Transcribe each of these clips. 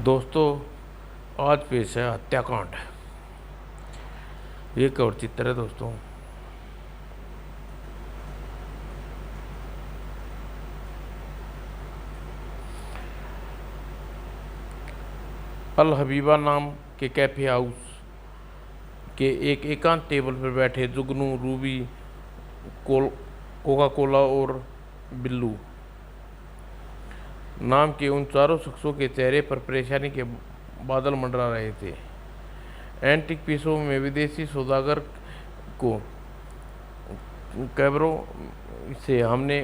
दोस्तों, आज पेश है हत्याकांड। ये कवर चित्र है दोस्तों। अल हबीबा नाम के कैफे हाउस के एक एकांत टेबल पर बैठे जुगनू, रूबी, कोका कोला और बिल्लू नाम के उन चारों शख्सों के चेहरे पर परेशानी के बादल मंडरा रहे थे। एंटीक पीसों में विदेशी सौदागर को कैबरो से हमने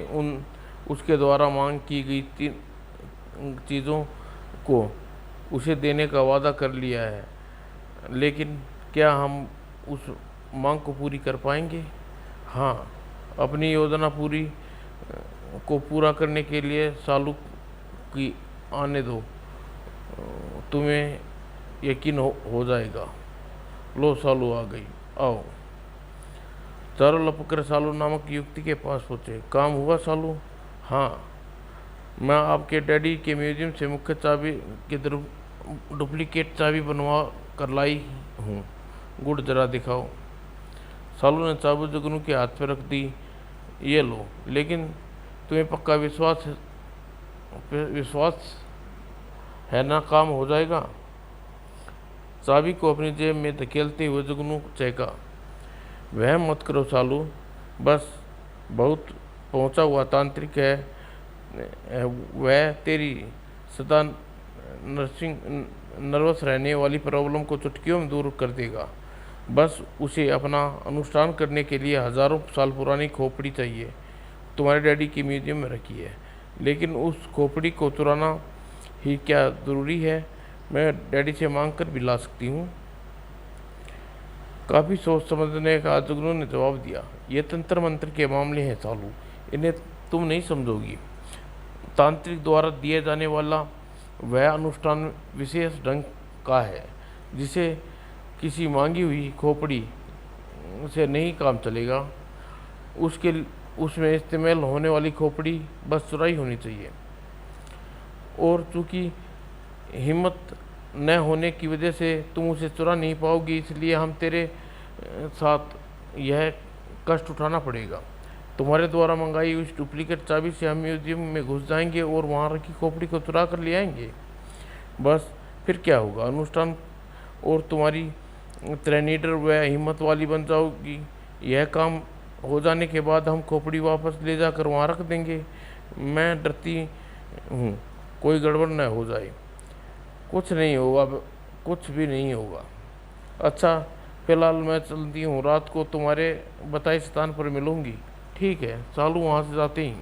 उसके द्वारा मांग की गई 3 चीज़ों को उसे देने का वादा कर लिया है, लेकिन क्या हम उस मांग को पूरी कर पाएंगे? हाँ, अपनी योजना को पूरा करने के लिए सालू की आने दो, तुम्हें यकीन हो जाएगा। लो, सालू आ गई, आओ। चारों लपक कर सालू नामक युक्ति के पास पहुंचे। काम हुआ सालू? हाँ, मैं आपके डैडी के म्यूजियम से मुख्य चाबी की डुप्लीकेट चाबी बनवा कर लाई हूँ। गुड, जरा दिखाओ। सालू ने चाबी जुगनू के हाथ पर रख दी। ये लो, लेकिन तुम्हें पक्का विश्वास है ना, काम हो जाएगा? चाबी को अपनी जेब में धकेलते हुए जुगनू चहका। वह मत करो सालू, बस बहुत पहुंचा हुआ तांत्रिक है वह तेरी सदा नर्वस रहने वाली प्रॉब्लम को चुटकियों में दूर कर देगा। बस उसे अपना अनुष्ठान करने के लिए हजारों साल पुरानी खोपड़ी चाहिए। तुम्हारे डैडी की म्यूजियम में रखी है, लेकिन उस खोपड़ी को चुराना ही क्या ज़रूरी है? मैं डैडी से मांग कर भी ला सकती हूँ। काफ़ी सोच समझने का जुगनू ने जवाब दिया। ये तंत्र मंत्र के मामले हैं सालू, इन्हें तुम नहीं समझोगी। तांत्रिक द्वारा दिए जाने वाला वह अनुष्ठान विशेष ढंग का है जिसे किसी मांगी हुई खोपड़ी से नहीं काम चलेगा। उसमें इस्तेमाल होने वाली खोपड़ी बस चुराई होनी चाहिए, और चूँकि हिम्मत न होने की वजह से तुम उसे चुरा नहीं पाओगी, इसलिए हम तेरे साथ यह कष्ट उठाना पड़ेगा। तुम्हारे द्वारा मंगाई उस डुप्लीकेट चाबी से हम म्यूजियम में घुस जाएंगे और वहाँ रखी खोपड़ी को चुरा कर ले आएंगे। बस फिर क्या होगा? अनुष्ठान और तुम्हारी ट्रेनिडर व हिम्मत वाली बन जाओगी। यह काम हो जाने के बाद हम खोपड़ी वापस ले जाकर वहाँ रख देंगे। मैं डरती हूँ कोई गड़बड़ न हो जाए। कुछ नहीं होगा, कुछ भी नहीं होगा। अच्छा, फिलहाल मैं चलती हूँ, रात को तुम्हारे बताए स्थान पर मिलूंगी। ठीक है। सालू वहाँ से जाते ही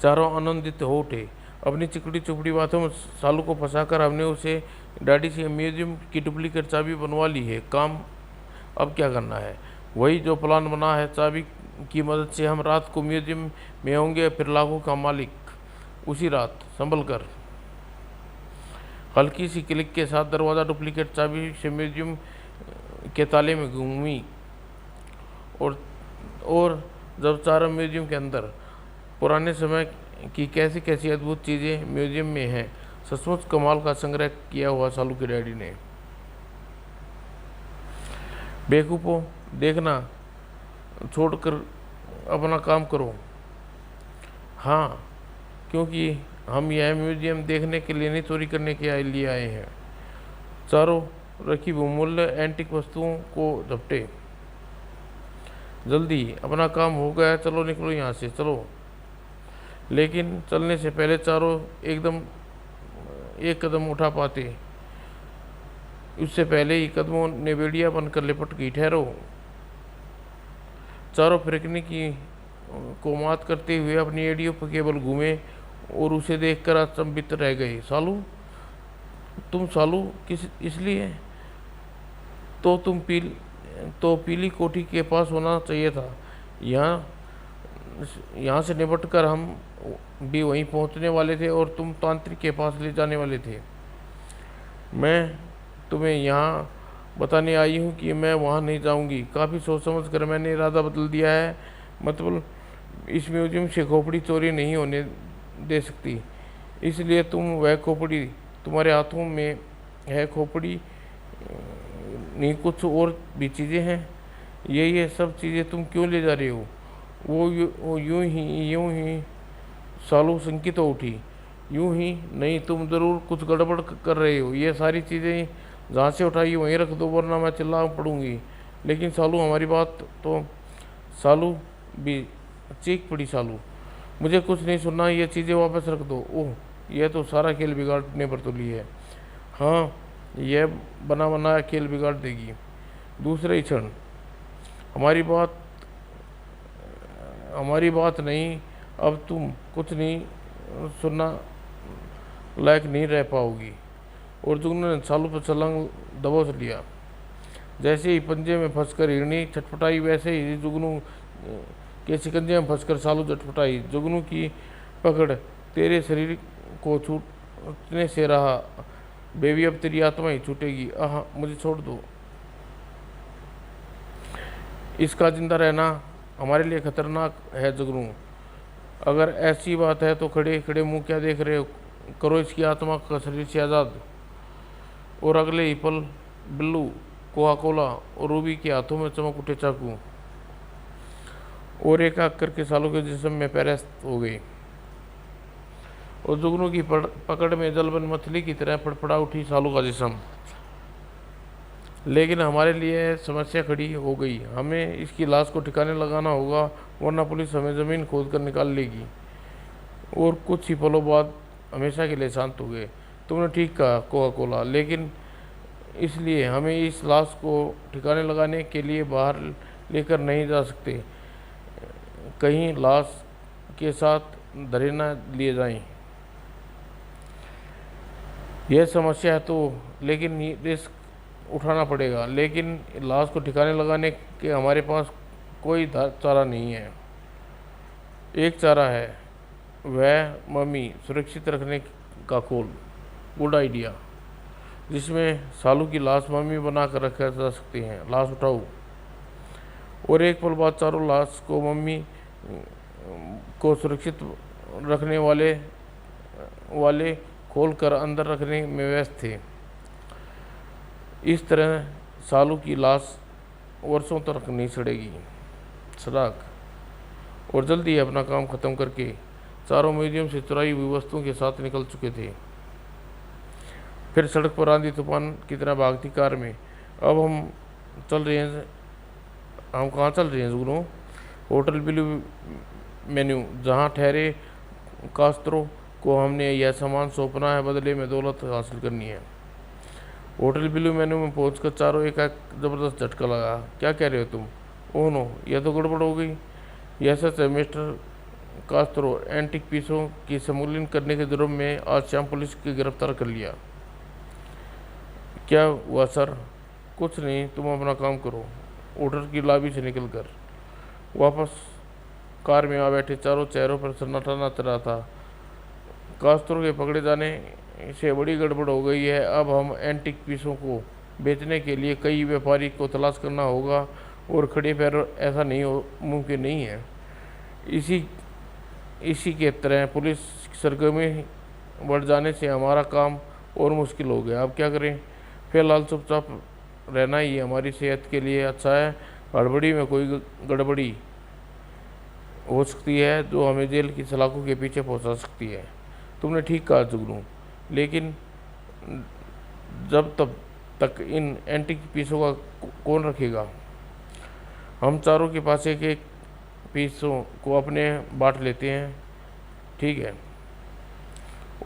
चारों आनंदित हो उठे। अपनी चिकड़ी चुपड़ी बातों में सालू को फंसाकर हमने उसे डैडी से म्यूजियम की डुप्लीकेट चाबी बनवा ली है। काम अब क्या करना है? वही जो प्लान बना है। चाबी की मदद से हम रात को म्यूजियम में होंगे, फिर लाखों का मालिक उसी रात। संभल कर। हल्की सी क्लिक के साथ दरवाज़ा डुप्लीकेट चाबी से म्यूजियम के ताले में घूमी, और जब चारों म्यूजियम के अंदर पुराने समय की कैसी कैसी अद्भुत चीज़ें म्यूजियम में हैं। सचमुच कमाल का संग्रह किया हुआ सालू के डैडी ने। बेवकूफ़ों, देखना छोड़कर अपना काम करो। हाँ, क्योंकि हम यह म्यूजियम देखने के लिए नहीं, चोरी करने के लिए आए हैं। चारों रखी बहुमूल्य एंटीक वस्तुओं को झपटे। जल्दी, अपना काम हो गया, चलो निकलो यहाँ से, चलो। लेकिन चलने से पहले चारों एक कदम उठा पाते, उससे पहले ही कदमों ने बेड़िया बनकर लिपट गई। ठहरो। चारों फिरकने को मात करते हुए अपनी एड़ियों पर केवल घूमे और उसे देखकर अचंभित रह गए। सालू, तुम सालू किस इसलिए? तो पीली कोठी के पास होना चाहिए था। यहाँ से निपटकर हम भी वहीं पहुँचने वाले थे और तुम तांत्रिक के पास ले जाने वाले थे। मैं तुम्हें यहाँ बताने आई हूँ कि मैं वहाँ नहीं जाऊँगी। काफ़ी सोच समझ कर मैंने इरादा बदल दिया है। मतलब इस म्यूजियम से खोपड़ी चोरी नहीं होने दे सकती, इसलिए तुम वह खोपड़ी तुम्हारे हाथों में है खोपड़ी, नहीं कुछ और भी चीज़ें हैं। ये सब चीज़ें तुम क्यों ले जा रहे हो? वो यूं ही सालू शंकित हो उठी। यूं ही नहीं, तुम ज़रूर कुछ गड़बड़ कर रहे हो। ये सारी चीज़ें जहाँ से उठाई वहीं रख दो, वरना मैं चिल्ला पड़ूंगी। लेकिन सालू, हमारी बात तो। सालू भी चीख पड़ी। सालू, मुझे कुछ नहीं सुनना, ये चीज़ें वापस रख दो। ओह, यह तो सारा खेल बिगाड़ने पर तुली है। हाँ, यह बना बनाया खेल बिगाड़ देगी दूसरे ही क्षण। हमारी बात हमारी बात नहीं, अब तुम कुछ नहीं सुनना लायक नहीं रह पाओगी। और जुगनू ने सालू पर छलांग दबोच लिया। जैसे ही पंजे में फंसकर हिरणी छटपटाई, वैसे ही जुगनू के शिकंजे में फंसकर सालू छटपटाई। जुगनू की पकड़ तेरे शरीर को छूटने से रहा। बेबी, अब तेरी आत्मा ही छूटेगी। आह, मुझे छोड़ दो। इसका जिंदा रहना हमारे लिए खतरनाक है जुगनू। अगर ऐसी बात है तो खड़े खड़े मुंह क्या देख रहे हो? करो इसकी आत्मा का शरीर से आज़ाद। और अगले ही पल बिल्लू, कोका कोला और रूबी के हाथों में चमक उठे चाकू और एक आग करके सालू के जिस्म में पैरस्त हो गई। और जुगनू की पकड़ में जलबन मछली की तरह फड़फड़ा उठी सालू का जिस्म। लेकिन हमारे लिए समस्या खड़ी हो गई। हमें इसकी लाश को ठिकाने लगाना होगा, वरना पुलिस हमें ज़मीन खोद कर निकाल लेगी। और कुछ ही पलों बाद हमेशा के लिए शांत हो गए। तुमने ठीक कहा कोका कोला, लेकिन इसलिए हमें इस लाश को ठिकाने लगाने के लिए बाहर लेकर नहीं जा सकते। कहीं लाश के साथ धरे न लिए जाएं। यह समस्या है तो, लेकिन रिस्क उठाना पड़ेगा। लेकिन लाश को ठिकाने लगाने के हमारे पास कोई चारा नहीं है। एक चारा है, वह मम्मी सुरक्षित रखने का खोल। गुड आइडिया, जिसमें सालू की लाश मम्मी बना कर रखा जा सकती है। लाश उठाओ। और एक पल बाद चारों लाश को मम्मी को सुरक्षित रखने वाले खोल कर अंदर रखने में व्यस्त थे। इस तरह सालू की लाश वर्षों तक नहीं सड़ेगी। सड़क। और जल्दी अपना काम खत्म करके चारों म्यूजियम से चुराई हुई वस्तुओं के साथ निकल चुके थे। फिर सड़क पर आंधी तूफान की तरह भागती कार में अब हम कहाँ चल रहे हैं जुगनू? होटल ब्लू मेन्यू, जहाँ ठहरे कास्त्रो को हमने यह सामान सौंपना है, बदले में दौलत हासिल करनी है। होटल ब्लू मेन्यू में पहुंचकर चारों एक जबरदस्त झटका लगा। क्या कह रहे हो तुम? ओह नो, यह तो गड़बड़ हो गई। यह सच है मिस्टर कास्त्रो, एंटिक पीसों की स्मगलिंग करने के जुर्म में आज शाम पुलिस की गिरफ्तार कर लिया। क्या हुआ सर? कुछ नहीं, तुम अपना काम करो। होटल की लॉबी से निकलकर वापस कार में आ बैठे चारों चेहरों पर सन्नाटा नाच रहा था। कास्त्रो के पकड़े जाने से बड़ी गड़बड़ हो गई है। अब हम एंटिक पीसों को बेचने के लिए कई व्यापारी को तलाश करना होगा और खड़े पैर ऐसा मुमकिन नहीं है। इसी के तरह पुलिस सरगर्मी बढ़ जाने से हमारा काम और मुश्किल हो गया। अब क्या करें? फिलहाल चुपचाप रहना ही हमारी सेहत के लिए अच्छा है। हड़बड़ी में कोई गड़बड़ी हो सकती है जो हमें जेल की सलाखों के पीछे पहुंचा सकती है। तुमने ठीक कहा जुगनू, लेकिन जब तक इन एंटिक पीसों का कौन रखेगा? हम चारों के पास एक एक पीसों को अपने बांट लेते हैं, ठीक है?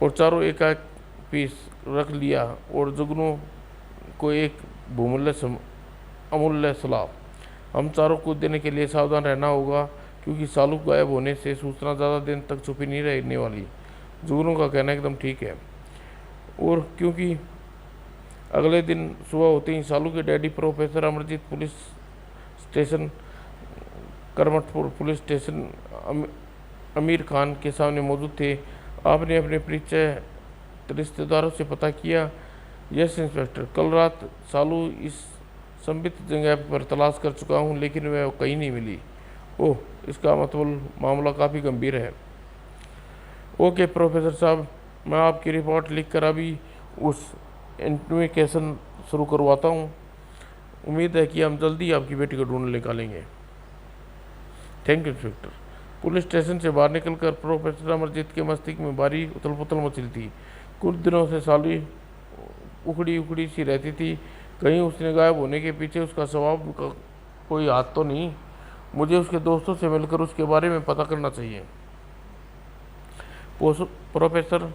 और चारों एक एक पीस रख लिया और जुगनू को एक अमूल्य सलाह। हम चारों को देने के लिए सावधान रहना होगा, क्योंकि सालू गायब होने से सूचना ज़्यादा दिन तक छुपी नहीं रहने वाली। जुगनू का कहना एकदम ठीक है। और क्योंकि अगले दिन सुबह होते ही सालू के daddy professor Amarjeet police station Karamathpur police station Aamir Khan के सामने मौजूद थे। आपने अपने परिचय रिश्तेदारों से पता किया? यस इंस्पेक्टर, कल रात सालू इस संबित जगह पर तलाश कर चुका हूँ, लेकिन वह कहीं नहीं मिली। ओह, इसका मतलब मामला काफ़ी गंभीर है। ओके प्रोफेसर साहब, मैं आपकी रिपोर्ट लिख कर अभी उस इन्वेस्टिगेशन शुरू करवाता हूँ। उम्मीद है कि हम जल्दी आपकी बेटी को ढूंढ निकालेंगे। Thank you inspector. Police station से बाहर निकलकर प्रोफेसर अमरजीत के मस्तिष्क में भारी उथल पुथल मची थी। कुछ दिनों से साली उखड़ी उखड़ी सी रहती थी। कहीं उसने गायब होने के पीछे उसका स्वभाव का कोई हाथ तो नहीं। मुझे उसके दोस्तों से मिलकर उसके बारे में पता करना चाहिए। प्रोफेसर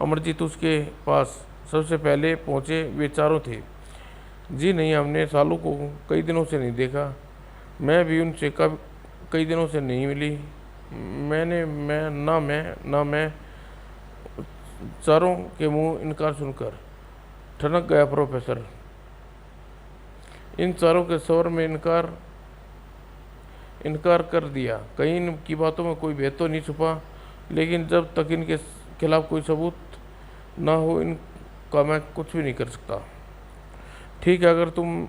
अमरजीत उसके पास सबसे पहले पहुंचे। वे चारों थे। जी नहीं, हमने सालों को कई दिनों से नहीं देखा। मैं भी उनसे कई दिनों से नहीं मिली। मैं चारों के मुंह इनकार सुनकर ठनक गया। प्रोफेसर, इन चारों के स्वर में इनकार कर दिया। कहीं इनकी बातों में कोई भेद तो नहीं छुपा, लेकिन जब तक इनके खिलाफ कोई सबूत ना हो इनका मैं कुछ भी नहीं कर सकता। ठीक है, अगर तुम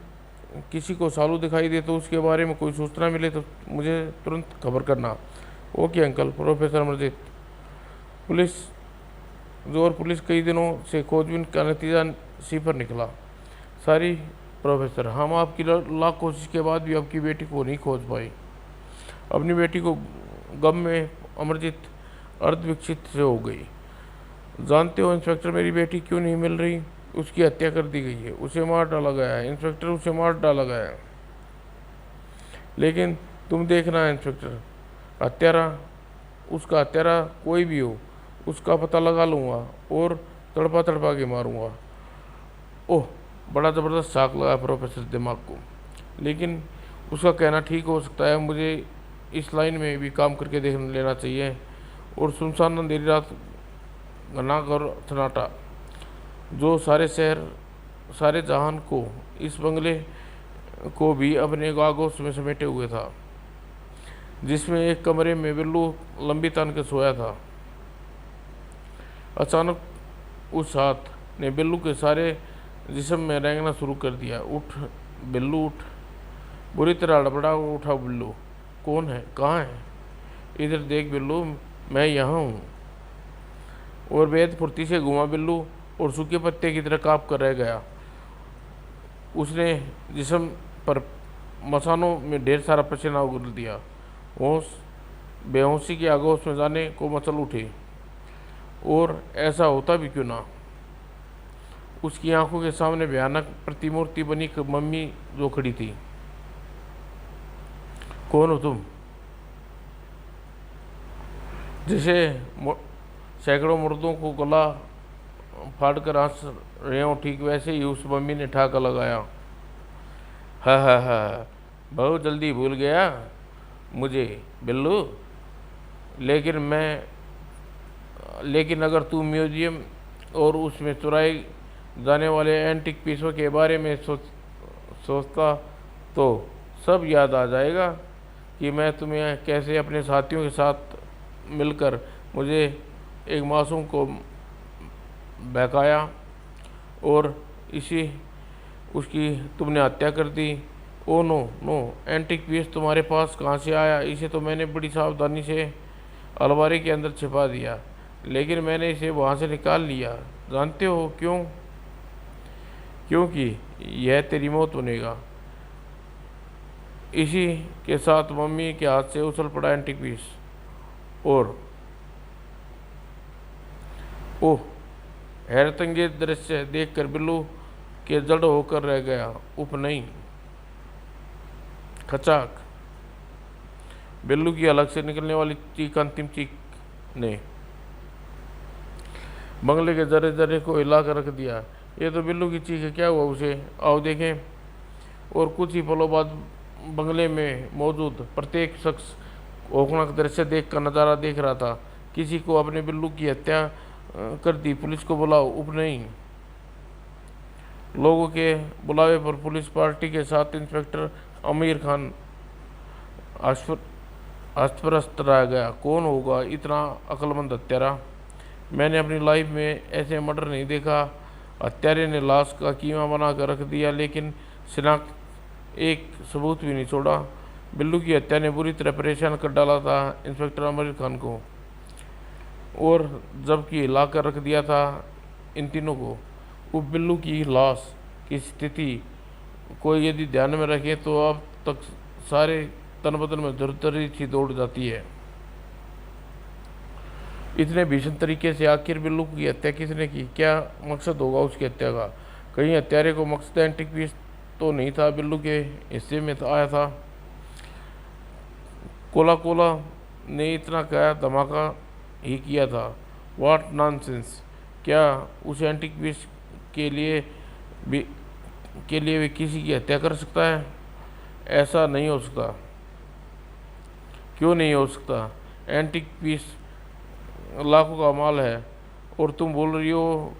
किसी को सालू दिखाई दे तो उसके बारे में कोई सूचना मिले तो मुझे तुरंत खबर करना। Okay uncle. Professor Amarjeet police कई दिनों से खोजबीन का नतीजा सिफर निकला। सारी प्रोफेसर, हम आपकी लाख कोशिश के बाद भी आपकी बेटी को नहीं खोज पाए। अपनी बेटी को गम में अमरजीत अर्धविकसित से हो गई। जानते हो इंस्पेक्टर, मेरी बेटी क्यों नहीं मिल रही? उसकी हत्या कर दी गई है, उसे मार डाला गया है। इंस्पेक्टर, उसे मार डाला गया है। लेकिन तुम देखना इंस्पेक्टर, उसका हत्यारा कोई भी हो, उसका पता लगा लूँगा और तड़पा तड़पा के मारूंगा। ओह, बड़ा ज़बरदस्त शाक लगा प्रोफेसर दिमाग को। लेकिन उसका कहना ठीक हो सकता है। मुझे इस लाइन में भी काम करके देख लेना चाहिए। और सुनसान अंधेरी रात, घना और सन्नाटा, जो सारे जहान को, इस बंगले को भी अपने आगोश में समेटे हुए था, जिसमें एक कमरे में बिल्लू लंबी तान के सोया था। अचानक उस हाथ ने बिल्लू के सारे जिस्म में रेंगना शुरू कर दिया। उठ बिल्लू, उठ। बुरी तरह हड़बड़ा उठा बिल्लू। कौन है? कहाँ है? इधर देख बिल्लू, मैं यहाँ हूँ। और बेहद फुर्ती से घुमा बिल्लू और सूखे पत्ते की तरह काँप कर रह गया। उसने जिस्म पर मसानों में ढेर सारा पसीना उगल दिया। बेहोशी की आगोश में जाने को मचल उठे। और ऐसा होता भी क्यों ना। उसकी आंखों के सामने भयानक प्रतिमूर्ति बनी मम्मी जो खड़ी थी। कौन हो तुम? जैसे सैकड़ों मुर्दों को गला फाड़ कर हंस रहे हो, ठीक वैसे ही उस मम्मी ने ठाका लगाया। हा, बहुत जल्दी भूल गया मुझे बिल्लू। लेकिन अगर तू म्यूजियम और उसमें चुराए जाने वाले एंटिक पीसों के बारे में सोचता तो सब याद आ जाएगा कि मैं तुम्हें कैसे अपने साथियों के साथ मिलकर मुझे एक मासूम को बहकाया और उसकी तुमने हत्या कर दी। ओ नो, एंटिक पीस तुम्हारे पास कहाँ से आया? इसे तो मैंने बड़ी सावधानी से अलमारी के अंदर छिपा दिया, लेकिन मैंने इसे वहाँ से निकाल लिया। जानते हो क्यों? क्योंकि यह तेरी मौत बनेगा। इसी के साथ मम्मी के हाथ से उछल पड़ा एंटिक पीस और ओह, हैरतअंगेज दृश्य देखकर बिल्लू के जड़ होकर रह गया। उप नहीं, खचाक। बिल्लू की अलग से निकलने वाली चीख, अंतिम चीख ने बंगले के जरे जरे को हिला कर रख दिया। ये तो बिल्लू की चीख है, क्या हुआ उसे? आओ देखें। और कुछ ही पलों बाद बंगले में मौजूद प्रत्येक शख्स औखनाक दृश्य देख का नज़ारा देख रहा था। किसी को अपने बिल्लू की हत्या कर दी, पुलिस को बुलाओ। उप नहीं। लोगों के बुलावे पर पुलिस पार्टी के साथ इंस्पेक्टर आमिर खान अस्तव्यस्त रह गया। कौन होगा इतना अक्लमंद हत्यारा? मैंने अपनी लाइफ में ऐसे मर्डर नहीं देखा। हत्यारे ने लाश का कीमा बना कर रख दिया, लेकिन शिनाख्त एक सबूत भी नहीं छोड़ा। बिल्लू की हत्या ने बुरी तरह परेशान कर डाला था इंस्पेक्टर आमिर खान को, और जबकि हिला कर रख दिया था इन तीनों को। वो बिल्लू की लाश की स्थिति को यदि ध्यान में रखें तो अब तक सारे तन बदन में धुरधरी सी दौड़ जाती है। इतने भीषण तरीके से आखिर बिल्लू की हत्या किसने की? क्या मकसद होगा उसकी हत्या का? कहीं हत्यारे को मकसद एंटीक पीस तो नहीं था बिल्लू के हिस्से में आया था? कोला कोला ने इतना क्या धमाका ही किया था? What nonsense! क्या उस एंटीक पीस के लिए भी वे किसी की हत्या कर सकता है? ऐसा नहीं हो सकता। क्यों नहीं हो सकता? एंटीक पीस लाखों का माल है और तुम बोल रही हो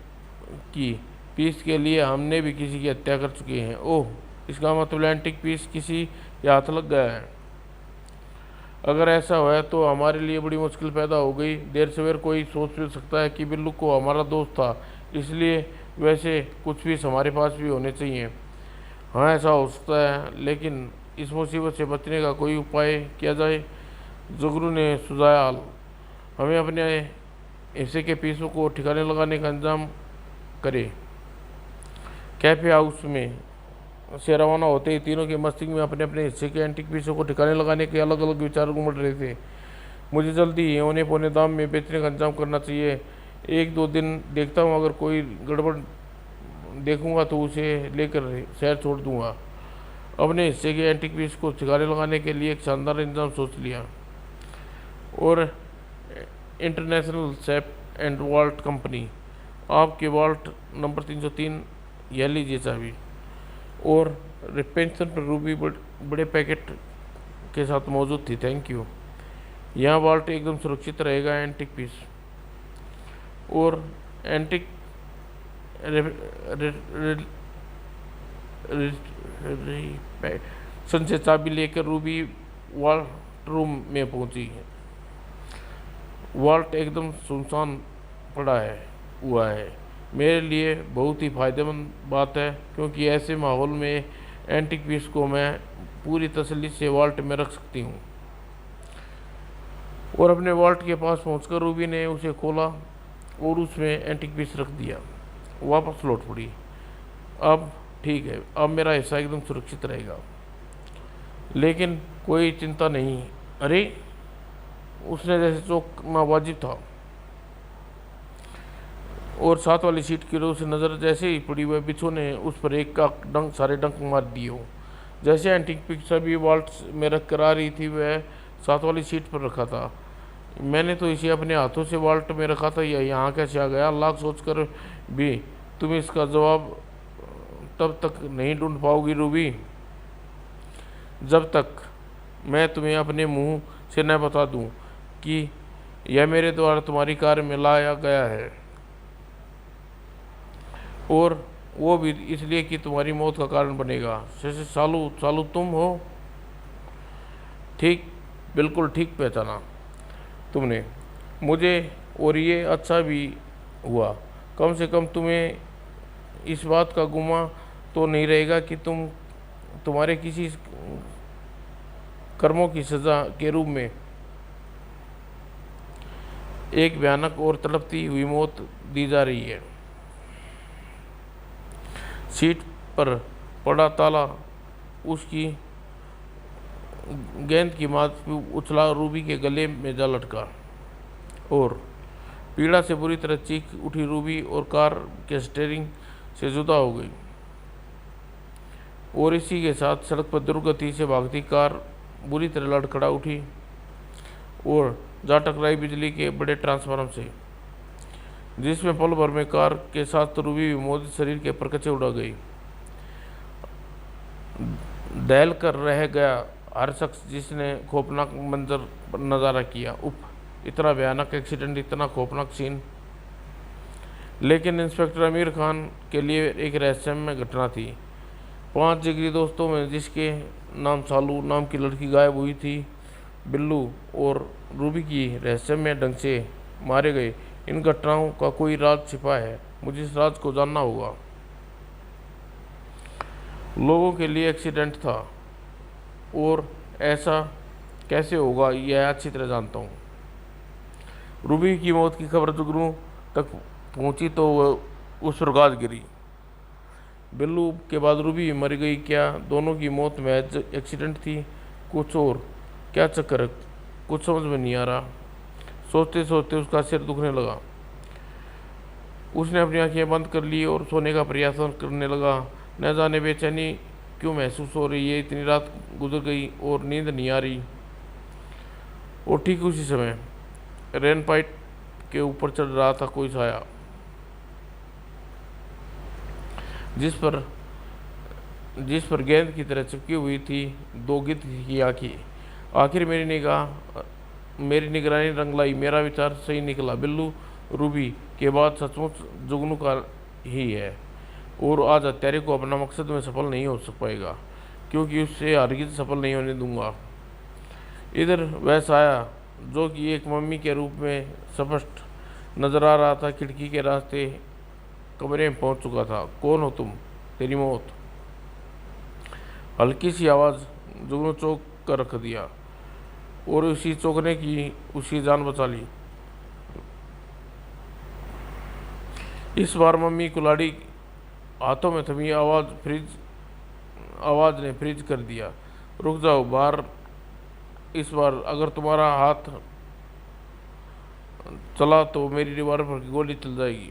कि पीस के लिए हमने भी किसी की हत्या कर चुके हैं। ओह, इसका मतलब एंटीक पीस किसी के हाथ लग गया है। अगर ऐसा हुआ तो हमारे लिए बड़ी मुश्किल पैदा हो गई। देर सवेर कोई सोच भी सकता है कि बिल्लू को हमारा दोस्त था, इसलिए वैसे कुछ भी हमारे पास भी होने चाहिए। हाँ, ऐसा हो सकता है, लेकिन इस मुसीबत से बचने का कोई उपाय किया जाए। जुगनू ने सुझाया, हमें अपने हिस्से के पीसों को ठिकाने लगाने का इंतजाम करें। कैफे हाउस में से रवाना होते ही तीनों के मस्तिष्क में अपने अपने हिस्से के एंटीक पीसों को ठिकाने लगाने के अलग अलग विचार उमड़ रहे थे। मुझे जल्दी ही औने पौने दाम में बेचने का इंतजाम करना चाहिए। 1-2 दिन देखता हूँ, अगर कोई गड़बड़ देखूंगा तो उसे लेकर शहर छोड़ दूंगा। अपने हिस्से के एंटीक पीस को ठिकाने लगाने के लिए एक शानदार इंतजाम सोच लिया और international safe and vault company, आपके वॉल्ट नंबर 303, यह लीजिए चाबी। और पेंशन पर रूबी बड़े पैकेट के साथ मौजूद थी। Thank you. यहाँ वॉल्ट एकदम सुरक्षित रहेगा। एंटीक पीस और एंटीक सन से चाबी लेकर रूबी वॉल्ट रूम में पहुंची। वॉल्ट एकदम सुनसान पड़ा हुआ है। मेरे लिए बहुत ही फायदेमंद बात है, क्योंकि ऐसे माहौल में एंटीक पीस को मैं पूरी तसल्ली से वॉल्ट में रख सकती हूँ। और अपने वॉल्ट के पास पहुंचकर रूबी ने उसे खोला और उसमें एंटीक पीस रख दिया। वापस लौट पड़ी। अब ठीक है, अब मेरा हिस्सा एकदम सुरक्षित रहेगा। लेकिन कोई चिंता नहीं। अरे, उसने जैसे चौंकना वाजिब था और साथ वाली सीट की ओर से नज़र जैसे ही पड़ी, वह बिच्छू ने उस पर एक का डंक सारे डंक मार दिए हो। जैसे एंटीक पीस सभी वॉल्ट में रख कर आ रही थी, वह साथ वाली सीट पर रखा था। मैंने तो इसे अपने हाथों से वॉल्ट में रखा था, यह यहाँ कैसे आ गया? लाख सोचकर भी तुम इसका जवाब तब तक नहीं ढूंढ पाओगी रूबी, जब तक मैं तुम्हें अपने मुंह से न बता दूं कि यह मेरे द्वारा तुम्हारी कार में लाया गया है, और वो भी इसलिए कि तुम्हारी मौत का कारण बनेगा। सालू तुम हो? ठीक, बिल्कुल ठीक पहचाना तुमने मुझे, और ये अच्छा भी हुआ। कम से कम तुम्हें इस बात का गुमा तो नहीं रहेगा कि तुम्हारे किसी कर्मों की सज़ा के रूप में एक भयानक और तड़पती हुई मौत दी जा रही है। सीट पर पड़ा ताला उसकी गेंद की मात उछला रूबी के गले में जा लटका और पीड़ा से बुरी तरह चीख उठी रूबी और कार के स्टीयरिंग से जुदा हो गई। और इसी के साथ सड़क पर दुर्गति से भागती कार बुरी तरह लड़खड़ा उठी और जा टकराई बिजली के बड़े ट्रांसफार्मर से, जिसमें पल भर में कार के साथ रूबी भी मौत शरीर के परकचे उड़ा गई। दहल कर रह गया हर शख्स जिसने खौफनाक मंजर पर नज़ारा किया। उफ, इतना भयानक एक्सीडेंट, इतना खौफनाक सीन। लेकिन इंस्पेक्टर आमिर खान के लिए एक रहस्यमय घटना थी। 5 जिगरी दोस्तों में जिसके नाम सालू नाम की लड़की गायब हुई थी, बिल्लू और रूबी की रहस्यमय ढंग से मारे गए, इन घटनाओं का कोई राज छिपा है। मुझे इस राज को जानना होगा। लोगों के लिए एक्सीडेंट था और ऐसा कैसे होगा यह अच्छी तरह जानता हूँ। रूबी की मौत की खबर जुगनू तक पहुंची तो वह उस पर गाज गिरी। बिल्लू के बाद रूबी भी मर गई। क्या दोनों की मौत महज एक्सीडेंट थी, कुछ और? क्या चक्कर है? कुछ समझ में नहीं आ रहा। सोचते सोचते उसका सिर दुखने लगा। उसने अपनी आंखें बंद कर ली और सोने का प्रयास करने लगा। न जाने बेचैनी क्यों महसूस हो रही है। इतनी रात गुजर गई और नींद नहीं आ रही। और ठीक उसी समय रेन पाइप के ऊपर चढ़ रहा था कोई साया, जिस पर गेंद की तरह चिपकी हुई थी दो गिद्ध की आंखें। आखिर मेरी निगरानी रंग लाई। मेरा विचार सही निकला। बिल्लू रूबी के बाद सचमुच जुगनू का ही है, और आज हत्यारे को अपना मकसद में सफल नहीं हो सक पाएगा, क्योंकि उससे हरगिज सफल नहीं होने दूंगा। इधर वह साया जो कि एक मम्मी के रूप में स्पष्ट नजर आ रहा था, खिड़की के रास्ते कमरे में पहुंच चुका था। कौन हो तुम? तेरी मौत। हल्की सी आवाज़ जुगनू चौंक कर रख दिया, और उसी चौंकने की उसकी जान बचा ली। इस बार मम्मी कुल्हाड़ी हाथों में थमी आवाज़ ने फ्रीज कर दिया। रुक जाओ बाहर। इस बार अगर तुम्हारा हाथ चला तो मेरी रिवॉल्वर की गोली चल जाएगी।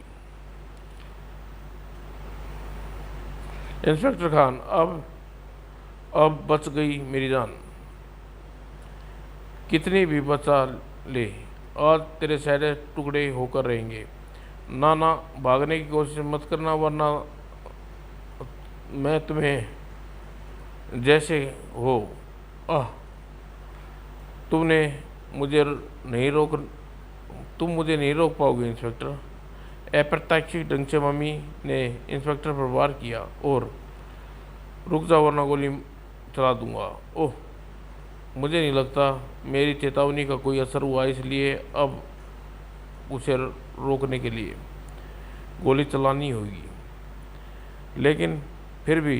इंस्पेक्टर खान, अब बच गई मेरी जान। कितनी भी बचा ले, आज तेरे सारे टुकड़े होकर रहेंगे। ना ना, भागने की कोशिश मत करना, वरना मैं तुम्हें जैसे हो। आह, तुमने मुझे नहीं रोक तुम मुझे नहीं रोक पाओगे इंस्पेक्टर। अप्रत्याशित ढंग से मम्मी ने इंस्पेक्टर पर वार किया। और रुक जाओ वरना गोली चला दूंगा। ओह, मुझे नहीं लगता मेरी चेतावनी का कोई असर हुआ, इसलिए अब उसे रोकने के लिए गोली चलानी होगी। लेकिन फिर भी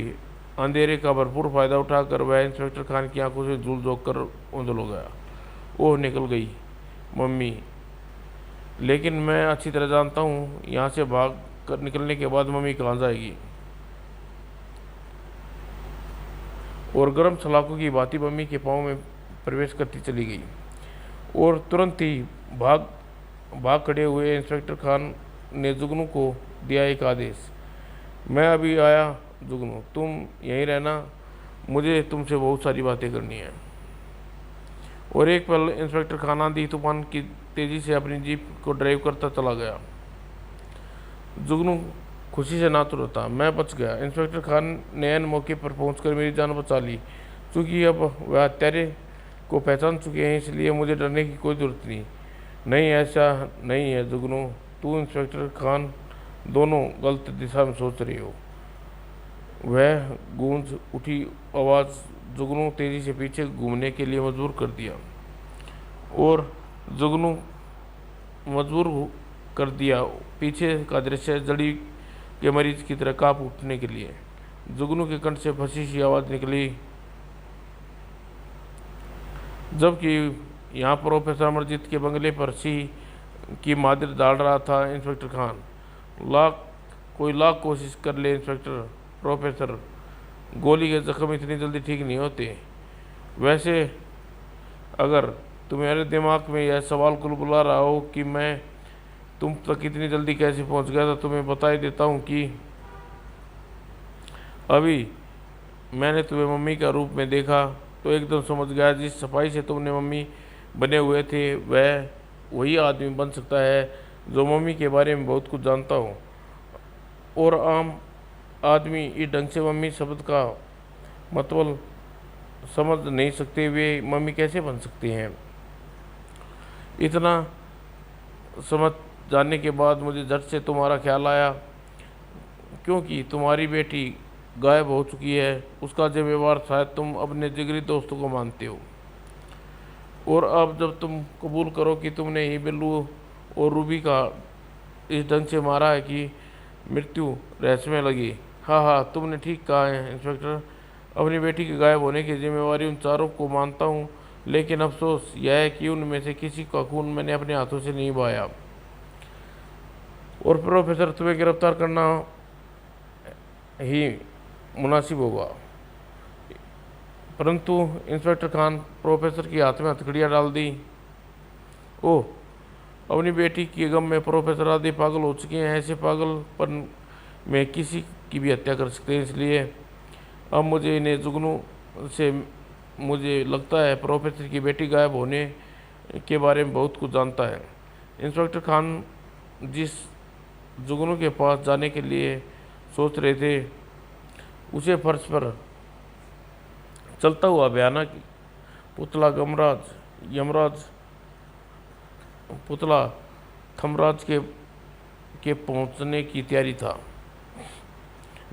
अंधेरे का भरपूर फायदा उठाकर वह इंस्पेक्टर खान की आंखों से झूल झोंक कर उंधल हो गया। ओह, निकल गई मम्मी। लेकिन मैं अच्छी तरह जानता हूँ यहाँ से भाग कर निकलने के बाद मम्मी कहाँ जाएगी। और गर्म सलाखों की बाती मम्मी के पाँव में प्रवेश करती चली गई। और तुरंत ही भाग खड़े हुए इंस्पेक्टर खान ने जुगनू को दिया एक आदेश। मैं अभी आया जुगनू, तुम यहीं रहना, मुझे तुमसे बहुत सारी बातें करनी है। और एक पल इंस्पेक्टर खान आंधी तूफान की तेजी से अपनी जीप को ड्राइव करता चला गया। जुगनू खुशी से नाच रहा था। मैं बच गया। इंस्पेक्टर खान ने ऐन मौके पर पहुंचकर मेरी जान बचा ली। चूँकि अब वह हत्यारे को पहचान चुके हैं, इसलिए मुझे डरने की कोई ज़रूरत नहीं। नहीं, ऐसा नहीं है जुगनू, तू इंस्पेक्टर खान दोनों गलत दिशा में सोच रही हो। वह गूंज उठी आवाज़ जुगनू तेजी से पीछे घूमने के लिए मजबूर कर दिया। और जुगनू मजबूर कर दिया। पीछे का दृश्य जड़ी के मरीज की तरह कांप उठने के लिए। जुगनू के कंठ से फंसी सी आवाज़ निकली, जबकि यहाँ प्रोफेसर अमरजीत के बंगले पर सिंह की मादिर डाल रहा था इंस्पेक्टर खान। कोई लाख कोशिश कर ले इंस्पेक्टर प्रोफेसर, गोली के जख्म इतनी जल्दी ठीक नहीं होते। वैसे अगर तुम्हारे दिमाग में यह सवाल कुलबुला रहा हो कि मैं तुम तक इतनी जल्दी कैसे पहुंच गया, तो तुम्हें बता ही देता हूं कि अभी मैंने तुम्हें मम्मी का रूप में देखा तो एकदम समझ गया, जिस सफाई से तुमने मम्मी बने हुए थे वह वही आदमी बन सकता है जो मम्मी के बारे में बहुत कुछ जानता हो। और आम आदमी इस ढंग से मम्मी शब्द का मतलब समझ नहीं सकते, वे मम्मी कैसे बन सकते हैं। इतना समझ जानने के बाद मुझे झट से तुम्हारा ख्याल आया, क्योंकि तुम्हारी बेटी गायब हो चुकी है। उसका जिम्मेवार शायद तुम अपने जिगरी दोस्तों को मानते हो। और अब जब तुम कबूल करो कि तुमने ही बिल्लू और रूबी का इस ढंग से मारा है कि मृत्यु रहस्यमय लगी। हाँ हाँ, तुमने ठीक कहा है इंस्पेक्टर, अपनी बेटी के गायब होने की जिम्मेवारी उन चारों को मानता हूँ, लेकिन अफसोस यह है कि उनमें से किसी का खून मैंने अपने हाथों से नहीं बहाया। और प्रोफेसर, तुम्हें गिरफ्तार करना ही मुनासिब होगा। परंतु इंस्पेक्टर खान प्रोफेसर की हाथ में हथकड़ियाँ डाल दी। ओह, अपनी बेटी के गम में प्रोफेसर आदि पागल हो चुके हैं। ऐसे पागलपन में किसी की भी हत्या कर सकते हैं। इसलिए अब मुझे इन्हें जुगनू से मुझे लगता है प्रोफेसर की बेटी गायब होने के बारे में बहुत कुछ जानता है। इंस्पेक्टर खान जिस जुगनू के पास जाने के लिए सोच रहे थे उसे फर्श पर चलता हुआ भयानक पुतला यमराज पुतला थमराज के पहुंचने की तैयारी था।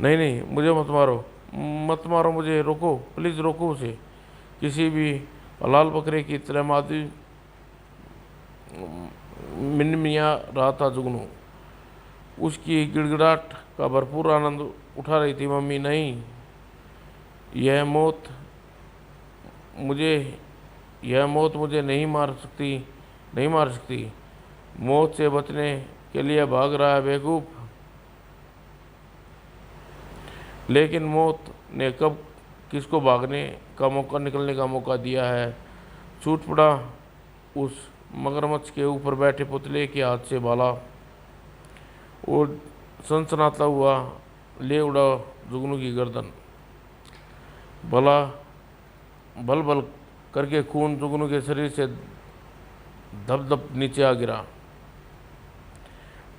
नहीं नहीं, मुझे मत मारो, मुझे रोको, प्लीज़ रोको उसे। किसी भी हलाल बकरे की तरह मादी मिनमिया रहा था जुगनू। उसकी गिड़गिड़ाहट का भरपूर आनंद उठा रही थी। मम्मी नहीं, यह मौत मुझे नहीं मार सकती। मौत से बचने के लिए भाग रहा है बेवकूफ़। लेकिन मौत ने कब किसको भागने का मौका, निकलने का मौका दिया है? छूट पड़ा उस मगरमच्छ के ऊपर बैठे पुतले के हाथ से भाला और सनसनाता हुआ ले उड़ा जुगनू की गर्दन। भला बल बल करके खून जुगनू के शरीर से धप धप नीचे आ गिरा।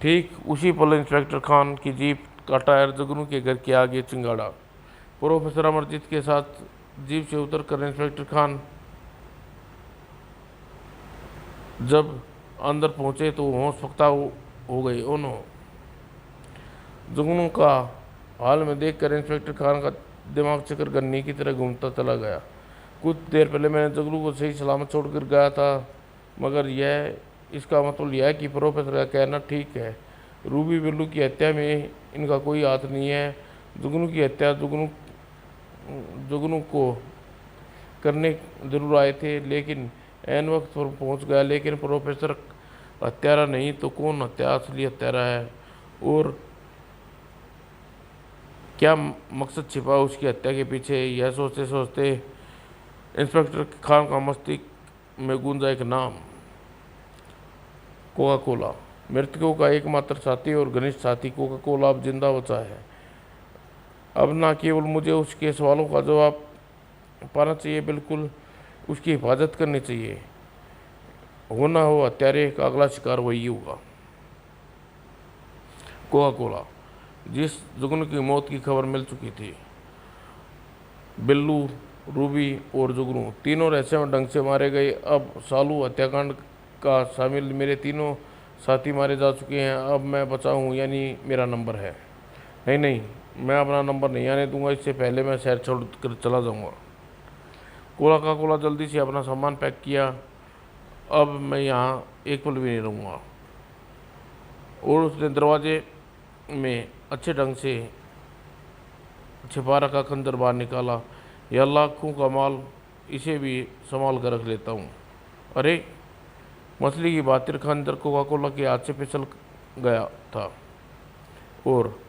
ठीक उसी पल इंस्पेक्टर खान की जीप का टायर जुगनू के घर के आगे चिंगाड़ा। प्रोफेसर अमरजीत के साथ जीप से उतरकर इंस्पेक्टर खान जब अंदर पहुंचे तो होश फक्ता हो गए। ओनो, जुगनू का हाल में देखकर इंस्पेक्टर खान का दिमाग चक्कर गन्नी की तरह घूमता चला गया। कुछ देर पहले मैंने जुगनू को सही सलामत छोड़कर गया था, मगर इसका मतलब यह है कि प्रोफेसर का कहना ठीक है। रूबी बिल्लू की हत्या में इनका कोई हाथ नहीं है। जुगनू की हत्या जुगनू को करने जरूर आए थे, लेकिन ऐन वक्त पर पहुंच गया। लेकिन प्रोफेसर हत्यारा नहीं तो कौन असली हत्यारा है? और क्या मकसद छिपा उसकी हत्या के पीछे? यह सोचते सोचते इंस्पेक्टर खान का मस्तिष्क में गूंजा एक नाम, कोका कोला। मृतकों का एकमात्र साथी और घनिष्ठ साथी कोका कोला अब जिंदा बचा है। अब ना केवल मुझे उसके सवालों का जवाब पाना चाहिए, बिल्कुल उसकी हिफाजत करनी चाहिए। हो ना हो हत्यारे का अगला शिकार वही होगा। कोका कोला, जिस जुगनू की मौत की खबर मिल चुकी थी। बिल्लू, रूबी और जुगनू तीनों रहस्यमय ढंग से मारे गए। अब सालू हत्याकांड का शामिल मेरे तीनों साथी मारे जा चुके हैं। अब मैं बचा हूँ, यानी मेरा नंबर है। नहीं नहीं, मैं अपना नंबर नहीं आने दूंगा। इससे पहले मैं शहर छोड़ कर चला जाऊंगा। कोला जल्दी से अपना सामान पैक किया। अब मैं यहाँ एक पल भी नहीं रहूँगा। और उसने दरवाजे में अच्छे ढंग से छिपा रखा खंजर बाहर निकाला। यह लाखों का माल, इसे भी संभाल कर रख लेता हूँ। अरे, मछली की भांति खंजर कोका कोला के हाथ से फिसल गया था। और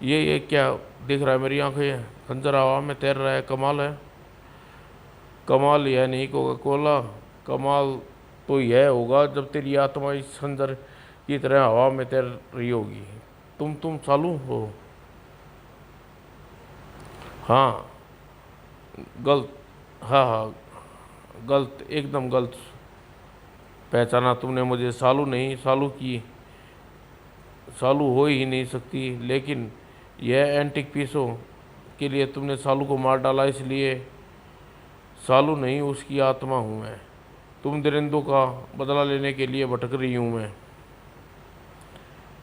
ये क्या दिख रहा है मेरी आंखें? खंजर हवा में तैर रहा है। कमाल है। कमाल यह नहीं कोका कोला, कमाल तो यह होगा जब तेरी आत्मा इस खंजर की तरह हवा में तैर रही होगी। तुम सालू हो? हाँ गलत, हाँ गलत, एकदम गलत पहचाना तुमने मुझे। सालू नहीं, सालू हो ही नहीं सकती। लेकिन यह एंटिक पीसों के लिए तुमने सालू को मार डाला, इसलिए सालू नहीं, उसकी आत्मा हूँ मैं। तुम दरिंदों का बदला लेने के लिए भटक रही हूँ मैं,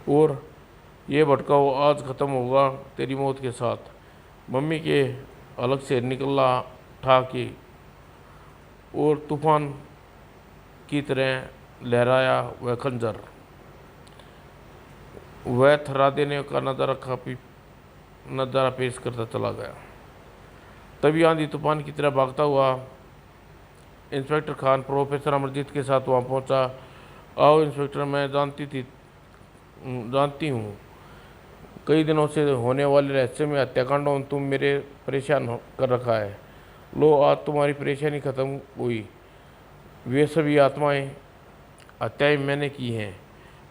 और ये भटकाव आज ख़त्म होगा तेरी मौत के साथ। मम्मी के अलग से निकला था कि और तूफान की तरह लहराया वह खंजर। वह थर्रा देने का नज़ारा पेश करता चला गया। तभी आंधी तूफान की तरह भागता हुआ इंस्पेक्टर खान प्रोफेसर अमरजीत के साथ वहाँ पहुँचा। आओ इंस्पेक्टर, मैं जानती हूँ कई दिनों से होने वाले रहस्यमय हत्याकांडों ने तुम मेरे कर रखा है। लो आज तुम्हारी परेशानी खत्म हुई। वे सभी आत्माएं हत्याएं मैंने की हैं।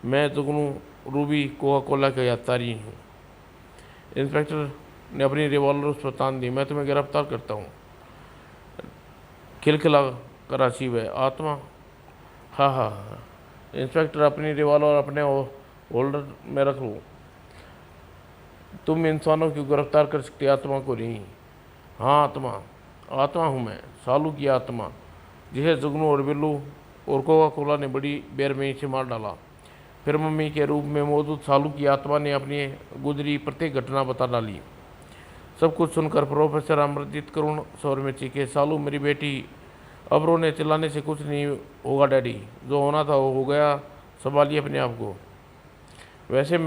मैं जुगनू रूबी कोका कोला का यात्री हूँ। इंस्पेक्टर ने अपनी रिवॉल्वर उस पर तान दी। मैं तुम्हें गिरफ्तार करता हूँ। खिलखिला कर हंसी वह आत्मा। हाँ हाँ हाँ। इंस्पेक्टर अपनी रिवॉल्वर अपने होल्डर में रख लो। तुम इंसानों को गिरफ्तार कर सकती, आत्मा को नहीं। हाँ आत्मा, आत्मा हूँ मैं, सालू की आत्मा, जिसे जुगनू और बिल्लू और कोका कोला ने बड़ी बेरहमी से मार डाला। फिर मम्मी के रूप में मौजूद सालू की आत्मा ने अपनी गुजरी प्रत्येक घटना बता डाली। सब कुछ सुनकर प्रोफेसर अमरजीत करुण स्वर में चीखे, सालू मेरी बेटी, अब रोने चिल्लाने से कुछ नहीं होगा डैडी, जो होना था वो हो गया, संभालिए अपने आप को। वैसे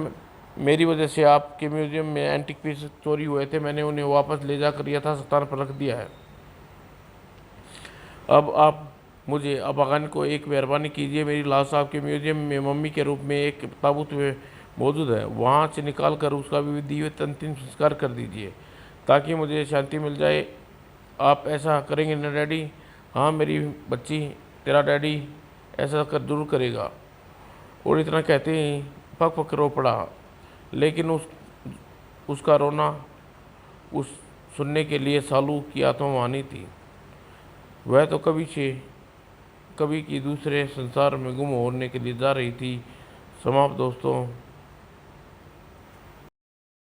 मेरी वजह से आपके म्यूजियम में एंटिक पीस चोरी हुए थे, मैंने उन्हें वापस ले जाकर यथास्थान पर रख दिया है। अब आप मुझे अबागान को एक मेहरबानी कीजिए, मेरी लाश आपके म्यूजियम में मम्मी के रूप में एक ताबूत में मौजूद है, वहाँ से निकाल कर उसका भी विधिवत अंतिम संस्कार कर दीजिए ताकि मुझे शांति मिल जाए। आप ऐसा करेंगे ना डैडी? हाँ मेरी बच्ची, तेरा डैडी ऐसा कर जरूर करेगा। और इतना कहते ही पक पक रो पड़ा। लेकिन उसका रोना उस सुनने के लिए सालू की आत्मा मानी थी। वह तो कभी की दूसरे संसार में गुम होने के लिए जा रही थी। समाप्त दोस्तों।